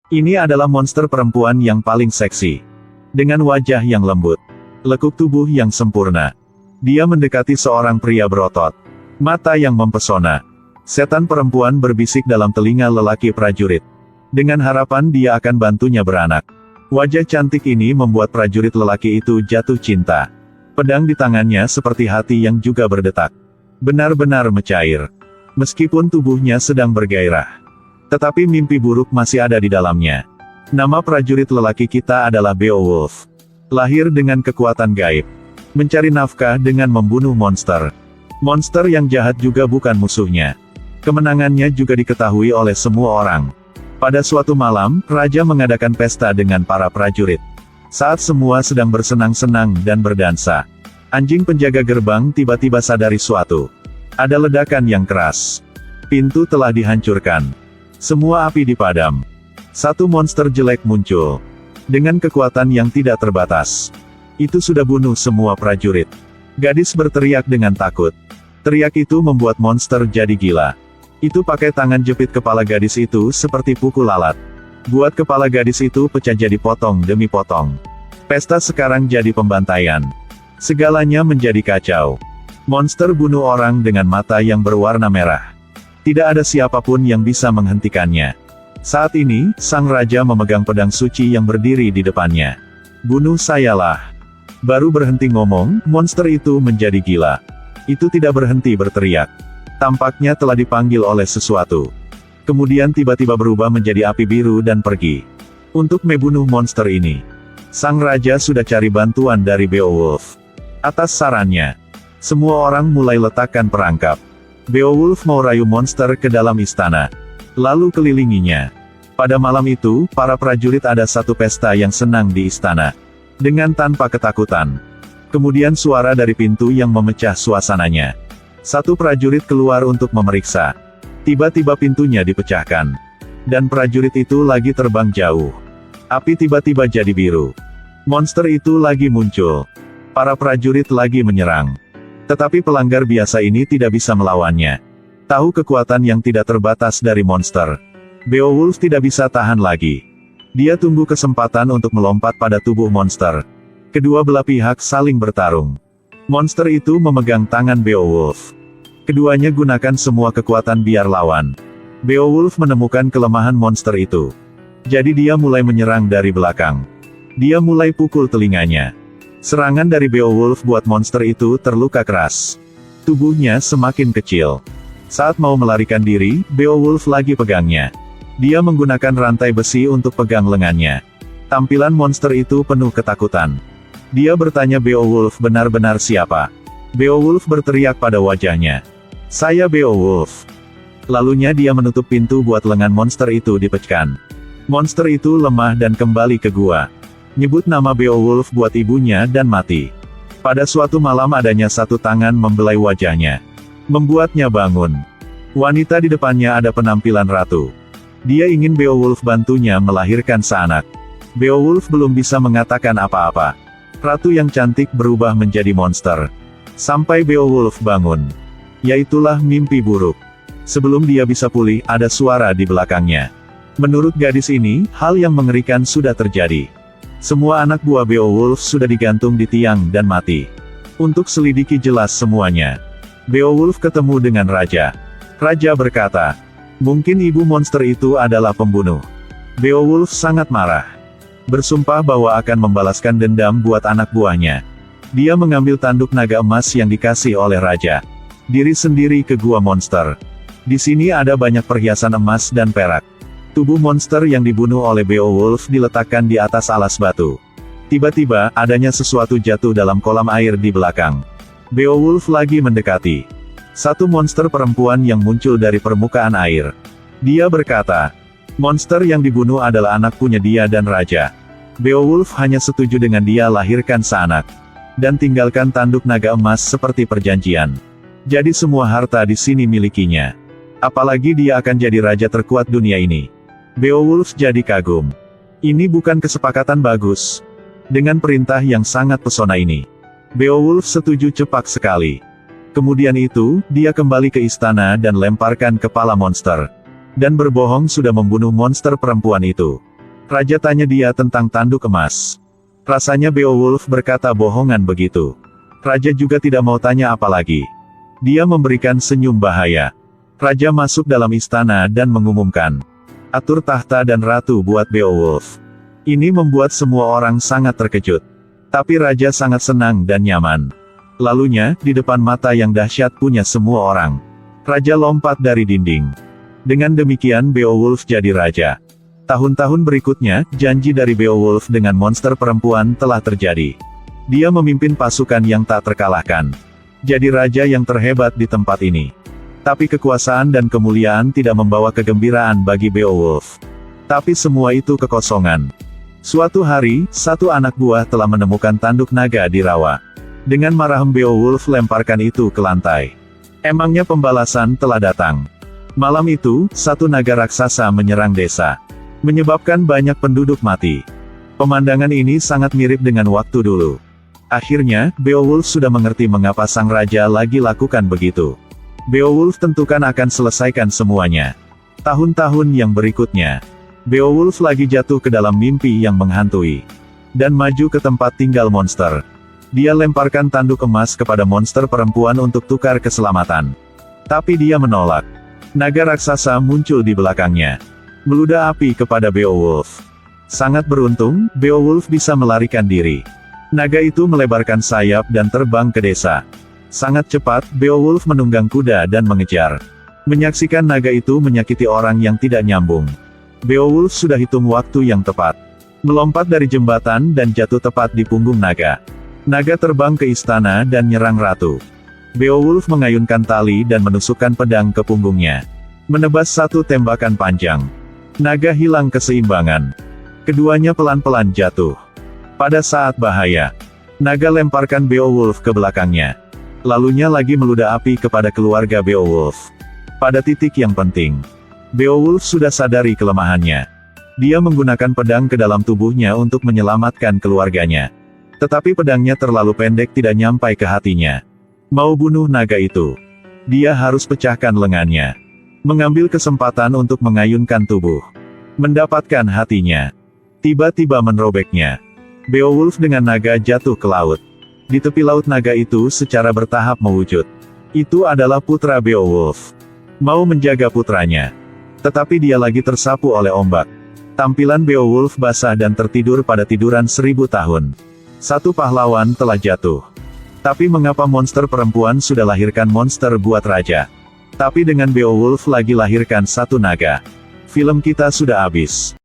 Ini adalah monster perempuan yang paling seksi. Dengan wajah yang lembut, lekuk tubuh yang sempurna. Dia mendekati seorang pria berotot. Mata yang mempesona. Setan perempuan berbisik dalam telinga lelaki prajurit. Dengan harapan dia akan bantunya beranak. Wajah cantik ini membuat prajurit lelaki itu jatuh cinta. Pedang di tangannya seperti hati yang juga berdetak. Benar-benar mencair. Meskipun tubuhnya sedang bergairah, tetapi mimpi buruk masih ada di dalamnya. Nama prajurit lelaki kita adalah Beowulf. Lahir dengan kekuatan gaib. Mencari nafkah dengan membunuh monster. Monster yang jahat juga bukan musuhnya. Kemenangannya juga diketahui oleh semua orang. Pada suatu malam, raja mengadakan pesta dengan para prajurit. Saat semua sedang bersenang-senang dan berdansa, anjing penjaga gerbang tiba-tiba sadari suatu. Ada ledakan yang keras. Pintu telah dihancurkan. Semua api dipadam. Satu monster jelek muncul. Dengan kekuatan yang tidak terbatas. Itu sudah bunuh semua prajurit. Gadis berteriak dengan takut. Teriak itu membuat monster jadi gila. Itu pakai tangan jepit kepala gadis itu seperti pukul lalat. Buat kepala gadis itu pecah jadi potong demi potong. Pesta sekarang jadi pembantaian. Segalanya menjadi kacau. Monster bunuh orang dengan mata yang berwarna merah. Tidak ada siapapun yang bisa menghentikannya. Saat ini, sang raja memegang pedang suci yang berdiri di depannya. Bunuh sayalah. Baru berhenti ngomong, monster itu menjadi gila. Itu tidak berhenti berteriak. Tampaknya telah dipanggil oleh sesuatu. Kemudian tiba-tiba berubah menjadi api biru dan pergi. Untuk membunuh monster ini, sang raja sudah cari bantuan dari Beowulf. Atas sarannya, semua orang mulai letakkan perangkap. Beowulf mau rayu monster ke dalam istana, lalu kelilinginya. Pada malam itu, para prajurit ada satu pesta yang senang di istana. Dengan tanpa ketakutan. Kemudian suara dari pintu yang memecah suasananya. Satu prajurit keluar untuk memeriksa. Tiba-tiba pintunya dipecahkan. Dan prajurit itu lagi terbang jauh. Api tiba-tiba jadi biru. Monster itu lagi muncul. Para prajurit lagi menyerang. Tetapi pelanggar biasa ini tidak bisa melawannya. Tahu kekuatan yang tidak terbatas dari monster. Beowulf tidak bisa tahan lagi. Dia tunggu kesempatan untuk melompat pada tubuh monster. Kedua belah pihak saling bertarung. Monster itu memegang tangan Beowulf. Keduanya gunakan semua kekuatan biar lawan. Beowulf menemukan kelemahan monster itu. Jadi dia mulai menyerang dari belakang. Dia mulai pukul telinganya. Serangan dari Beowulf buat monster itu terluka keras. Tubuhnya semakin kecil. Saat mau melarikan diri, Beowulf lagi pegangnya. Dia menggunakan rantai besi untuk pegang lengannya. Tampilan monster itu penuh ketakutan. Dia bertanya Beowulf benar-benar siapa. Beowulf berteriak pada wajahnya. Saya Beowulf. Lalunya dia menutup pintu buat lengan monster itu dipecahkan. Monster itu lemah dan kembali ke gua. Nyebut nama Beowulf buat ibunya dan mati. Pada suatu malam adanya satu tangan membelai wajahnya. Membuatnya bangun. Wanita di depannya ada penampilan ratu. Dia ingin Beowulf bantunya melahirkan seanak. Beowulf belum bisa mengatakan apa-apa. Ratu yang cantik berubah menjadi monster. Sampai Beowulf bangun. Yaitulah mimpi buruk. Sebelum dia bisa pulih, ada suara di belakangnya. Menurut gadis ini, hal yang mengerikan sudah terjadi. Semua anak buah Beowulf sudah digantung di tiang dan mati. Untuk selidiki jelas semuanya, Beowulf ketemu dengan raja. Raja berkata, mungkin ibu monster itu adalah pembunuh. Beowulf sangat marah. Bersumpah bahwa akan membalaskan dendam buat anak buahnya. Dia mengambil tanduk naga emas yang dikasih oleh raja. Diri sendiri ke gua monster. Di sini ada banyak perhiasan emas dan perak. Tubuh monster yang dibunuh oleh Beowulf diletakkan di atas alas batu. Tiba-tiba, adanya sesuatu jatuh dalam kolam air di belakang. Beowulf lagi mendekati. Satu monster perempuan yang muncul dari permukaan air. Dia berkata, monster yang dibunuh adalah anak punya dia dan raja. Beowulf hanya setuju dengan dia lahirkan seanak. Dan tinggalkan tanduk naga emas seperti perjanjian. Jadi semua harta di sini milikinya. Apalagi dia akan jadi raja terkuat dunia ini. Beowulf jadi kagum. Ini bukan kesepakatan bagus. Dengan perintah yang sangat pesona ini, Beowulf setuju cepat sekali. Kemudian itu, dia kembali ke istana dan lemparkan kepala monster. Dan berbohong sudah membunuh monster perempuan itu. Raja tanya dia tentang tanduk emas. Rasanya Beowulf berkata bohongan begitu. Raja juga tidak mau tanya apa lagi. Dia memberikan senyum bahaya. Raja masuk dalam istana dan mengumumkan, "Atur tahta dan ratu buat Beowulf." Ini membuat semua orang sangat terkejut. Tapi Raja sangat senang dan nyaman. Lalunya, di depan mata yang dahsyat punya semua orang, Raja lompat dari dinding. Dengan demikian Beowulf jadi raja. Tahun-tahun berikutnya, janji dari Beowulf dengan monster perempuan telah terjadi. Dia memimpin pasukan yang tak terkalahkan. Jadi raja yang terhebat di tempat ini. Tapi kekuasaan dan kemuliaan tidak membawa kegembiraan bagi Beowulf. Tapi semua itu kekosongan. Suatu hari, satu anak buah telah menemukan tanduk naga di rawa. Dengan marah Beowulf lemparkan itu ke lantai. Emangnya pembalasan telah datang. Malam itu, satu naga raksasa menyerang desa, menyebabkan banyak penduduk mati. Pemandangan ini sangat mirip dengan waktu dulu. Akhirnya, Beowulf sudah mengerti mengapa sang raja lagi lakukan begitu. Beowulf tentukan akan selesaikan semuanya. Tahun-tahun yang berikutnya, Beowulf lagi jatuh ke dalam mimpi yang menghantui. Dan maju ke tempat tinggal monster. Dia lemparkan tanduk emas kepada monster perempuan untuk tukar keselamatan. Tapi dia menolak. Naga raksasa muncul di belakangnya, meludah api kepada Beowulf. Sangat beruntung, Beowulf bisa melarikan diri. Naga itu melebarkan sayap dan terbang ke desa. Sangat cepat, Beowulf menunggang kuda dan mengejar. Menyaksikan naga itu menyakiti orang yang tidak nyambung. Beowulf sudah hitung waktu yang tepat. Melompat dari jembatan dan jatuh tepat di punggung naga. Naga terbang ke istana dan nyerang ratu. Beowulf mengayunkan tali dan menusukkan pedang ke punggungnya. Menebas satu tembakan panjang. Naga hilang keseimbangan. Keduanya pelan-pelan jatuh. Pada saat bahaya, naga lemparkan Beowulf ke belakangnya. Lalunya lagi meludah api kepada keluarga Beowulf. Pada titik yang penting, Beowulf sudah sadari kelemahannya. Dia menggunakan pedang ke dalam tubuhnya untuk menyelamatkan keluarganya. Tetapi pedangnya terlalu pendek, tidak nyampai ke hatinya. Mau bunuh naga itu, dia harus pecahkan lengannya. Mengambil kesempatan untuk mengayunkan tubuh. Mendapatkan hatinya. Tiba-tiba menerobeknya. Beowulf dengan naga jatuh ke laut. Di tepi laut naga itu secara bertahap mewujud. Itu adalah putra Beowulf. Mau menjaga putranya. Tetapi dia lagi tersapu oleh ombak. Tampilan Beowulf basah dan tertidur pada tiduran 1000 tahun. Satu pahlawan telah jatuh. Tapi mengapa monster perempuan sudah lahirkan monster buat raja? Tapi dengan Beowulf lagi lahirkan satu naga. Film kita sudah habis.